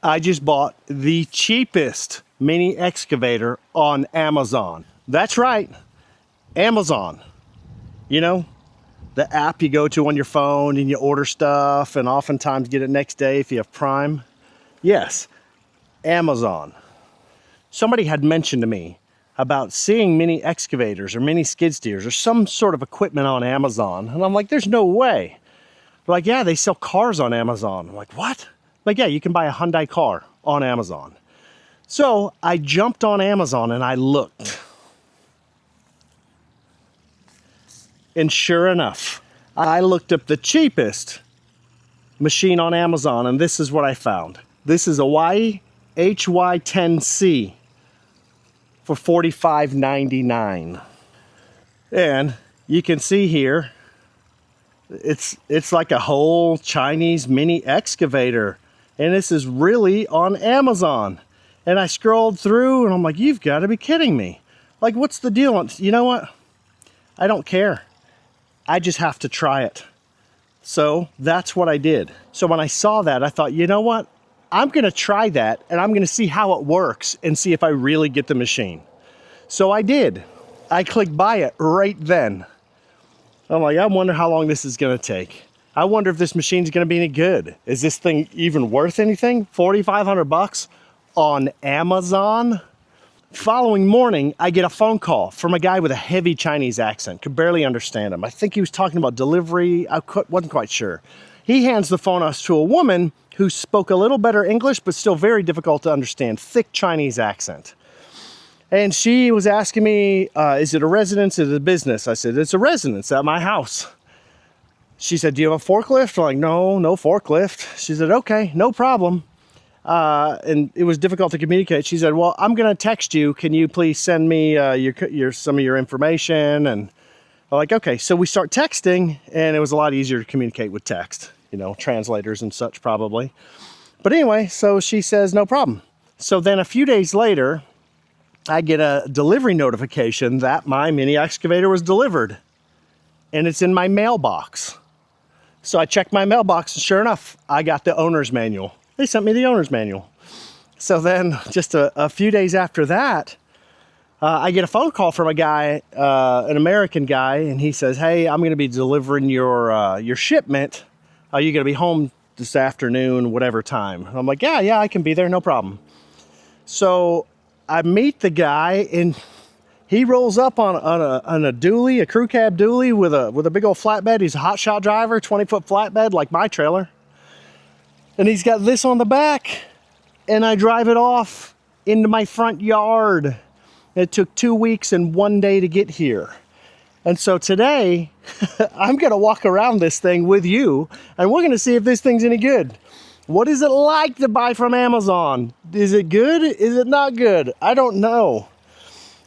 I just bought the cheapest mini excavator on Amazon. That's right, Amazon. You know, the app you go to on your phone and you order stuff and oftentimes get it next day if you have Prime. Yes, Amazon. Somebody had mentioned to me about seeing mini excavators or mini skid steers or some sort of equipment on Amazon. And I'm like, there's no way. They're like, yeah, they sell cars on Amazon. I'm like, what? Like, yeah, you can buy a Hyundai car on Amazon. So I jumped on Amazon and I looked. And sure enough, I looked up the cheapest machine on Amazon, and this is what I found. This is a HY10C for $45.99. And you can see here, it's like a whole Chinese mini excavator. And this is really on Amazon. And I scrolled through and I'm like, you've got to be kidding me. Like, what's the deal? You know what? I don't care. I just have to try it. So that's what I did. So when I saw that, I thought, you know what? I'm going to try that and I'm going to see how it works and see if I really get the machine. So I did. I clicked buy it right then. I'm like, I wonder how long this is going to take. I wonder if this machine's going to be any good. Is this thing even worth anything? $4,500 on Amazon? Following morning, I get a phone call from a guy with a heavy Chinese accent. Could barely understand him. I think he was talking about delivery. I wasn't quite sure. He hands the phone off to a woman who spoke a little better English, but still very difficult to understand. Thick Chinese accent. And she was asking me, is it a residence? Is it a business? I said, it's a residence at my house. She said, do you have a forklift? I'm like, no forklift. She said, okay, no problem. And it was difficult to communicate. She said, well, I'm going to text you. Can you please send me some of your information? And I'm like, okay. So we start texting, and it was a lot easier to communicate with text, you know, translators and such probably. But anyway, so she says, no problem. So then a few days later, I get a delivery notification that my mini excavator was delivered, and it's in my mailbox. So I checked my mailbox, and sure enough, I got the owner's manual. They sent me the owner's manual. So then just a few days after that, I get a phone call from a guy, an American guy, and he says, hey, I'm going to be delivering your shipment. Are you going to be home this afternoon, whatever time? And I'm like, yeah, I can be there, no problem. So I meet the guy, and he rolls up on a dually, a crew cab dually with a big old flatbed. He's a hot shot driver, 20-foot flatbed like my trailer. And he's got this on the back, and I drive it off into my front yard. It took 2 weeks and 1 day to get here. And so today, I'm gonna walk around this thing with you, and we're gonna see if this thing's any good. What is it like to buy from Amazon? Is it good? Is it not good? I don't know.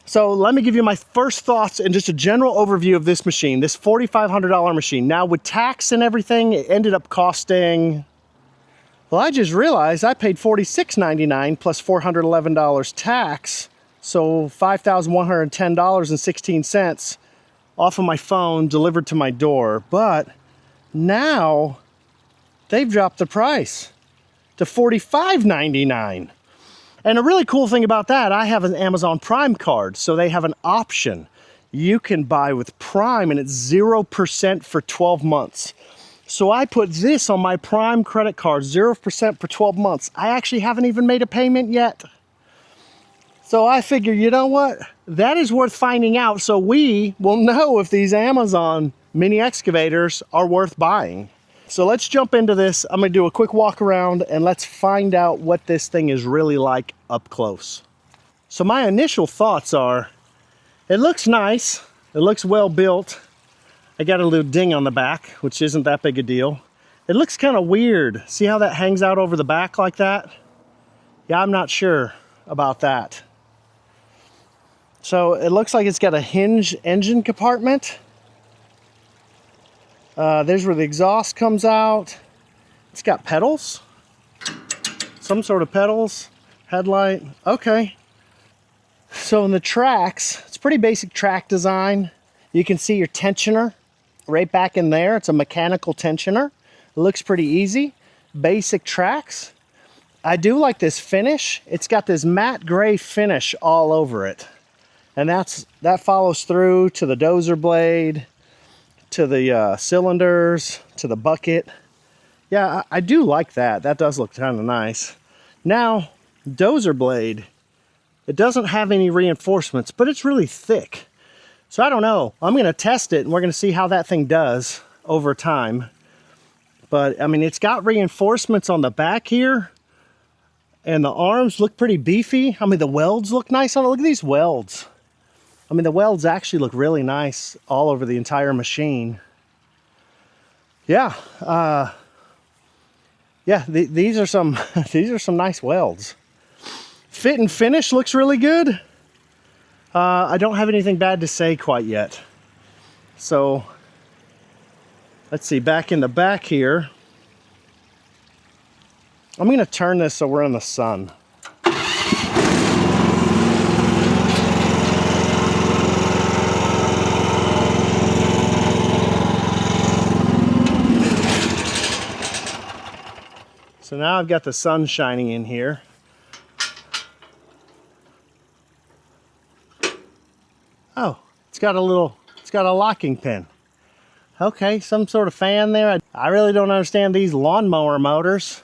So let me give you my first thoughts and just a general overview of this machine, this $4,500 machine. Now with tax and everything, it ended up costing, well, I just realized I paid $46.99 plus $411 tax, so $5,110.16 off of my phone delivered to my door. But now they've dropped the price to $45.99. And a really cool thing about that, I have an Amazon Prime card, so they have an option. You can buy with Prime and it's 0% for 12 months. So I put this on my Prime credit card, 0% for 12 months. I actually haven't even made a payment yet. So I figure, you know what? That is worth finding out, so we will know if these Amazon mini excavators are worth buying. So let's jump into this. I'm gonna do a quick walk around and let's find out what this thing is really like up close. So my initial thoughts are, it looks nice. It looks well built. I got a little ding on the back, which isn't that big a deal. It looks kind of weird. See how that hangs out over the back like that? Yeah, I'm not sure about that. So it looks like it's got a hinge engine compartment. There's where the exhaust comes out. It's got pedals. Some sort of pedals. Headlight. Okay. So in the tracks, it's pretty basic track design. You can see your tensioner right back in there. It's a mechanical tensioner. It looks pretty easy. Basic tracks. I do like this finish. It's got this matte gray finish all over it. And that follows through to the dozer blade, to the cylinders, to the bucket. Yeah, I do like that. That does look kind of nice. Now, dozer blade, it doesn't have any reinforcements, but it's really thick. So I don't know. I'm going to test it, and we're going to see how that thing does over time. But, I mean, it's got reinforcements on the back here, and the arms look pretty beefy. I mean, the welds look nice on it. Look at these welds. I mean, the welds actually look really nice all over the entire machine. Yeah, these are some these are some nice welds. Fit and finish looks really good. I don't have anything bad to say quite yet. So let's see, back in the back here. I'm going to turn this so we're in the sun. So now I've got the sun shining in here. Oh, it's got a locking pin. Okay, some sort of fan there. I really don't understand these lawnmower motors.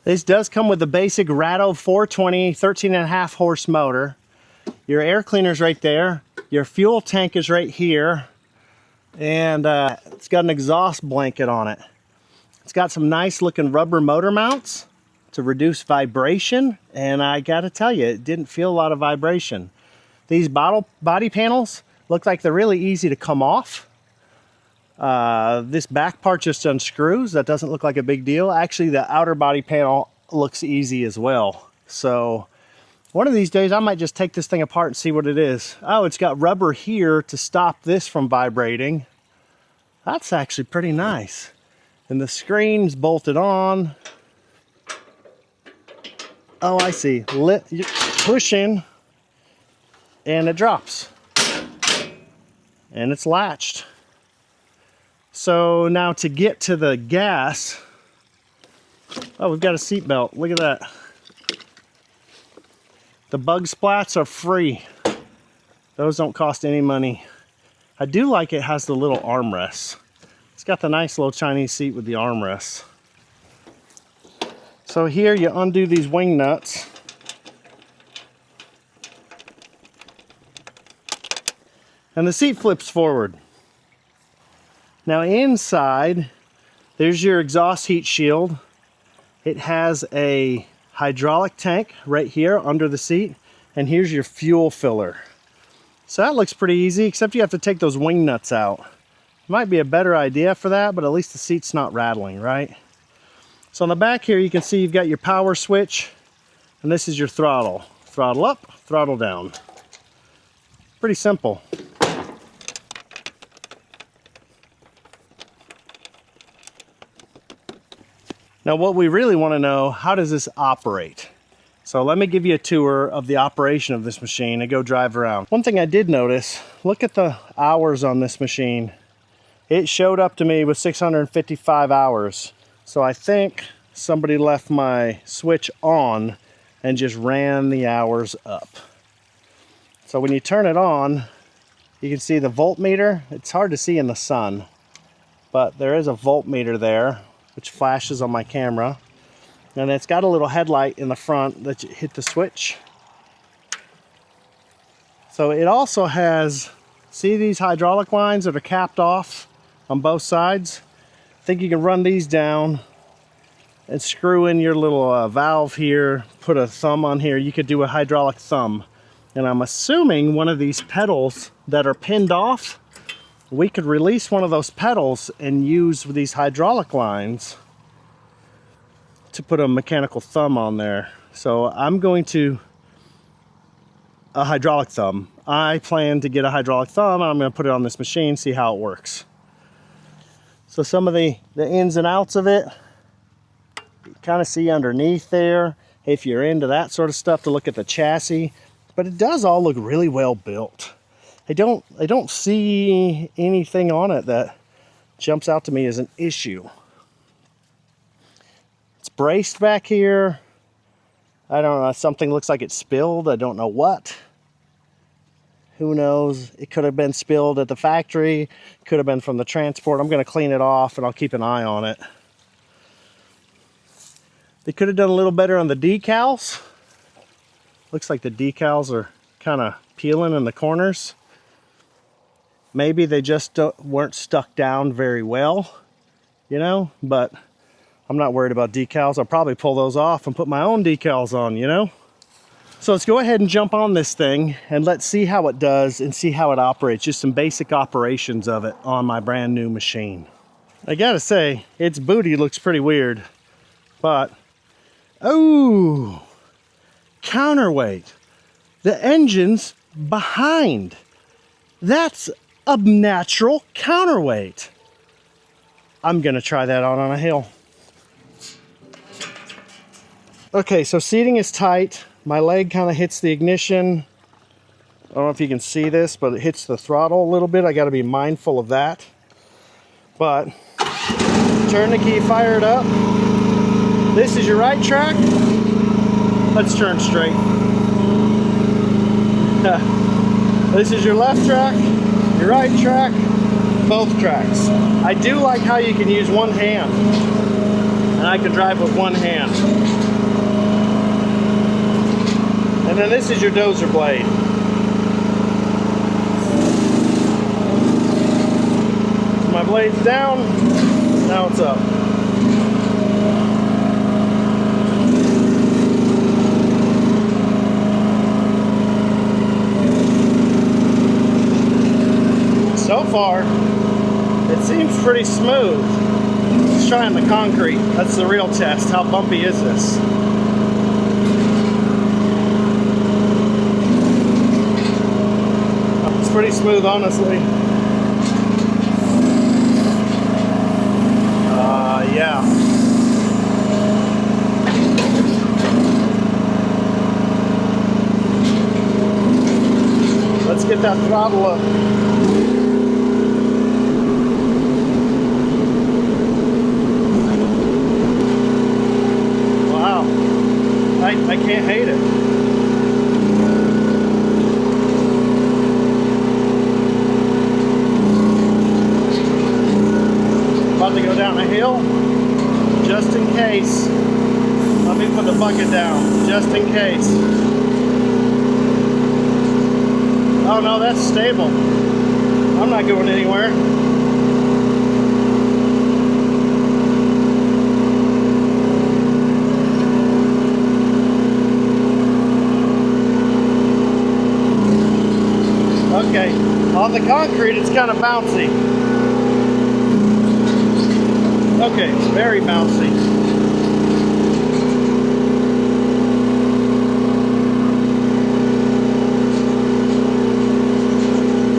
This does come with the basic Ratto 420 13.5 horse motor. Your air cleaner's right there. Your fuel tank is right here. And it's got an exhaust blanket on it. It's got some nice looking rubber motor mounts to reduce vibration. And I gotta tell you, it didn't feel a lot of vibration. These body panels look like they're really easy to come off. This back part just unscrews. That doesn't look like a big deal. Actually, the outer body panel looks easy as well. So one of these days I might just take this thing apart and see what it is. Oh, it's got rubber here to stop this from vibrating. That's actually pretty nice. And the screen's bolted on. Oh, I see. You push in and it drops. And it's latched. So now to get to the gas, oh, we've got a seat belt. Look at that. The bug splats are free. Those don't cost any money. I do like it has the little armrests. It's got the nice little Chinese seat with the armrests. So here you undo these wing nuts. And the seat flips forward. Now inside, there's your exhaust heat shield. It has a hydraulic tank right here under the seat. And here's your fuel filler. So that looks pretty easy, except you have to take those wing nuts out. Might be a better idea for that, but at least the seat's not rattling, right? So on the back here, you can see you've got your power switch, and this is your throttle. Throttle up, throttle down. Pretty simple. Now what we really want to know, how does this operate? So let me give you a tour of the operation of this machine and go drive around. One thing I did notice, look at the hours on this machine. It showed up to me with 655 hours. So I think somebody left my switch on and just ran the hours up. So when you turn it on, you can see the voltmeter. It's hard to see in the sun, but there is a voltmeter there, which flashes on my camera. And it's got a little headlight in the front that you hit the switch. So it also has, see these hydraulic lines that are capped off on both sides? I think you can run these down and screw in your little valve here, put a thumb on here. You could do a hydraulic thumb. And I'm assuming one of these pedals that are pinned off, we could release one of those pedals and use these hydraulic lines to put a mechanical thumb on there. So I'm going to a hydraulic thumb. I plan to get a hydraulic thumb and I'm going to put it on this machine, see how it works. So some of the ins and outs of it, you kind of see underneath there, if you're into that sort of stuff, to look at the chassis. But it does all look really well built. I don't see anything on it that jumps out to me as an issue. It's braced back here. I don't know, something looks like it spilled. I don't know what. Who knows? It could have been spilled at the factory. Could have been from the transport. I'm going to clean it off and I'll keep an eye on it. They could have done a little better on the decals. Looks like the decals are kind of peeling in the corners. Maybe they just weren't stuck down very well, you know, but I'm not worried about decals. I'll probably pull those off and put my own decals on, you know. So let's go ahead and jump on this thing and let's see how it does and see how it operates. Just some basic operations of it on my brand new machine. I gotta say, its booty looks pretty weird, but, oh, counterweight. The engine's behind. That's a natural counterweight. I'm gonna try that out on a hill. Okay, so seating is tight. My leg kind of hits the ignition. I don't know if you can see this, but it hits the throttle a little bit. I gotta be mindful of that. But turn the key, fire it up. This is your right track. Let's turn straight. This is your left track, your right track, both tracks. I do like how you can use one hand, and I can drive with one hand. And then this is your dozer blade. My blade's down, now it's up. So far, it seems pretty smooth. Let's try on the concrete. That's the real test. How bumpy is this? It's pretty smooth, honestly. Yeah. Let's get that throttle up. Wow. I can't hate it. About to go down a hill. Just in case. Let me put the bucket down, just in case. Oh no, that's stable. I'm not going anywhere. Okay, on the concrete it's kind of bouncy. Okay, very bouncy.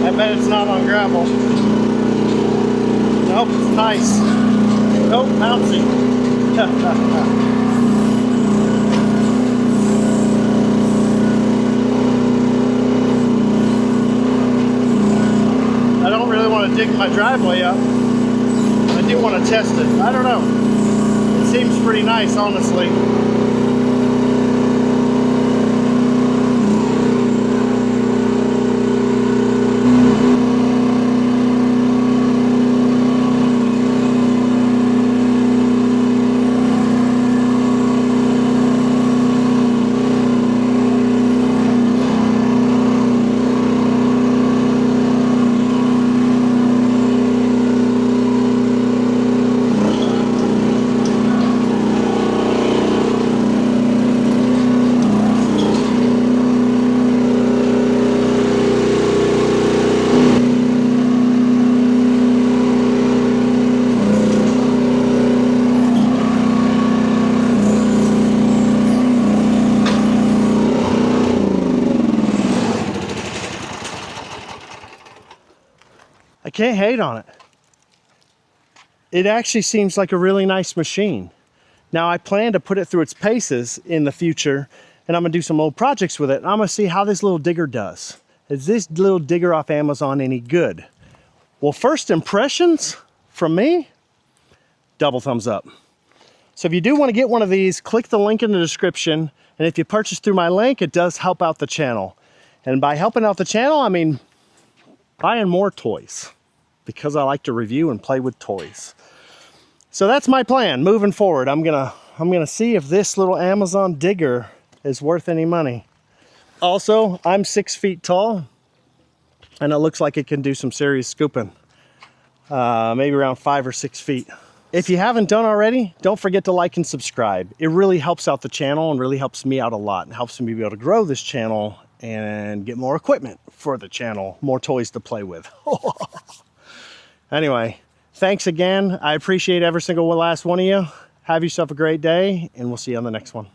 I bet it's not on gravel. Nope, it's nice. Nope, bouncy. I don't really want to dig my driveway up. I do want to test it. I don't know. It seems pretty nice, honestly. I can't hate on it. It actually seems like a really nice machine. Now I plan to put it through its paces in the future, and I'm gonna do some old projects with it, and I'm gonna see how this little digger does. Is this little digger off Amazon any good? Well, first impressions from me, double thumbs up. So if you do want to get one of these, click the link in the description. And if you purchase through my link, it does help out the channel. And by helping out the channel, I mean buying more toys, because I like to review and play with toys. So that's my plan moving forward. I'm gonna see if this little Amazon digger is worth any money. Also, I'm 6 feet tall, and it looks like it can do some serious scooping. Maybe around 5 or 6 feet. If you haven't done already, don't forget to like and subscribe. It really helps out the channel and really helps me out a lot, and helps me be able to grow this channel and get more equipment for the channel, more toys to play with. Anyway, thanks again. I appreciate every single last one of you. Have yourself a great day, and we'll see you on the next one.